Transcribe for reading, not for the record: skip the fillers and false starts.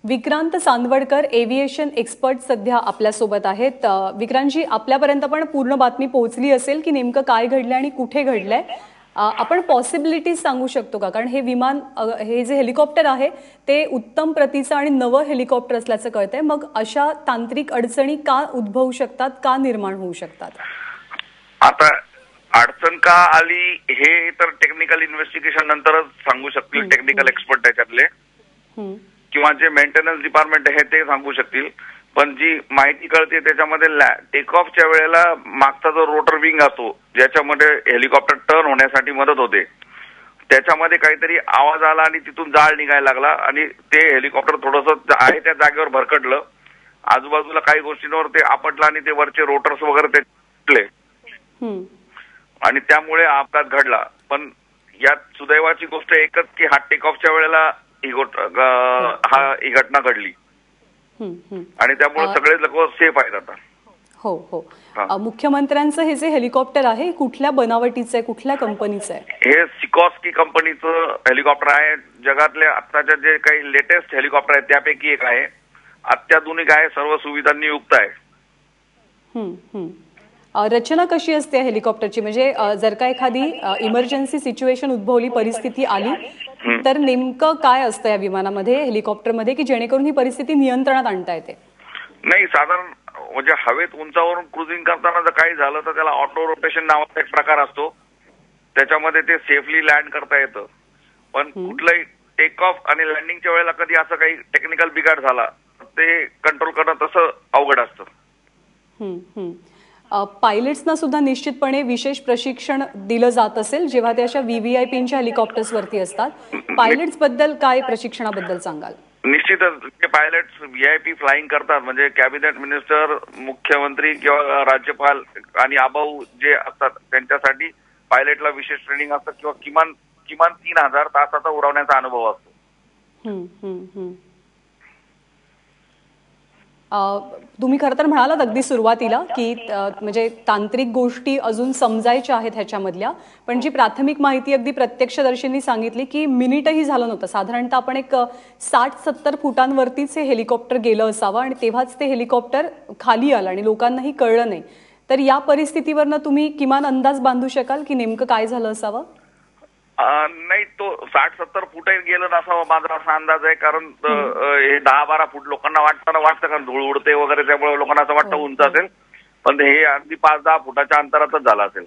Vikrant Chandwadkar aviation expert सध्या आपल्यासोबत आहेत। विक्रांतजी, आपल्यापर्यंत पण पूर्ण बातमी पोहोचली असेल की नेमकं काय घडलंय आणि कुठे घडलंय। आपण पॉसिबिलिटीज सांगू शकतो का? कारण हे विमान हे जे हेलिकॉप्टर आहे ते उत्तम प्रतीचं आणि नवं हेलिकॉप्टर असल्याचं कळतंय। मग अशा तांत्रिक अडचणी का उद्भवू शकतात, का निर्माण होऊ शकतात? आता अडचण का आली हे तर टेक्निकल इन्व्हेस्टिगेशन नंतरच सांगू शकतील टेक्निकल एक्सपर्ट त्याच्यातले, किंवा जे मेंटेनन्स डिपार्टमेंट आहे ते सांगू शकतील। पण जी माहिती कळते त्याच्यामध्ये टेक ऑफच्या वेळेला मागचा जो रोटर विंग असतो ज्याच्यामध्ये हेलिकॉप्टर टर्न होण्यासाठी मदत होते, त्याच्यामध्ये काहीतरी आवाज आला आणि तिथून जाळ निघायला लागला आणि ते हेलिकॉप्टर थोडंसं आहे त्या जागेवर भरकटलं। आजूबाजूला काही गोष्टींवर ते आपटलं आणि ते वरचे रोटर्स वगैरे ते तुटले आणि त्यामुळे अपघात घडला। पण यात सुदैवाची गोष्ट एकच की हा टेक ऑफच्या वेळेला ही घटना घडली आणि त्यामुळे सगळे लोक सेफ आहेत आता। हो हो, मुख्यमंत्र्यांचं हे जे हेलिकॉप्टर आहे कुठल्या बनावटीचं आहे, कुठल्या कंपनीचं आहे? हे सिकॉस्की कंपनीचं हेलिकॉप्टर आहे। जगातल्या आताच्या जे काही लेटेस्ट हेलिकॉप्टर आहेत त्यापैकी एक आहे। अत्याधुनिक आहे, सर्व सुविधांनी युक्त आहे। रचना कशी असते हेलिकॉप्टरची? म्हणजे जर का एखादी इमर्जन्सी सिच्युएशन उद्भवली, परिस्थिती आली, तर नेमकं काय असतं या विमानामध्ये, हेलिकॉप्टरमध्ये, की जेणेकरून ही परिस्थिती नियंत्रणात आणता येते? नाही, साधारण म्हणजे हवेत उंचावरून क्रुझिंग करताना जर काही झालं तर त्याला ऑटो रोटेशन नावाचा एक प्रकार असतो, त्याच्यामध्ये ते सेफली लँड करता येतं। पण कुठलंही टेक ऑफ आणि लँडिंगच्या वेळेला कधी असं काही टेक्निकल बिघाड झाला ते कंट्रोल करणं तसं अवघड असतं। पायलट्सना सुद्धा निश्चितपणे विशेष प्रशिक्षण दिलं जात असेल जेव्हा ते अशा व्हीव्हीआयपीच्या हेलिकॉप्टर्स वरती असतात। पायलट्स बद्दल काय प्रशिक्षणाबद्दल सांगाल? निश्चितच जे पायलट्स व्हीआयपी फ्लाइंग करतात म्हणजे कॅबिनेट मिनिस्टर, मुख्यमंत्री किंवा राज्यपाल आणि आबाऊ जे असतात त्यांच्यासाठी पायलटला विशेष ट्रेनिंग असतं किंवा किमान 3000 तासाचा उडवण्याचा अनुभव असतो। तुम्ही खरं तर म्हणालात अगदी सुरुवातीला की म्हणजे तांत्रिक गोष्टी अजून समजायच्या आहेत ह्याच्यामधल्या, पण जी प्राथमिक माहिती अगदी प्रत्यक्षदर्शींनी सांगितली की मिनिटही झालं नव्हतं, साधारणतः आपण एक 60-70 फुटांवरतीच हे हेलिकॉप्टर गेलं असावं आणि तेव्हाच ते हेलिकॉप्टर खाली आलं आणि लोकांनाही कळलं नाही। तर या परिस्थितीवरनं तुम्ही किमान अंदाज बांधू शकाल की नेमकं काय झालं असावं? नाही, तो 60-70 फूट गेलं नसावं माझा असा अंदाज आहे। कारण हे 10-12 फूट लोकांना वाटतं कारण धूळ उडते वगैरे, त्यामुळे लोकांना असं वाटतं उंच असेल, पण हे अगदी 5-10 फुटाच्या अंतरातच झालं असेल।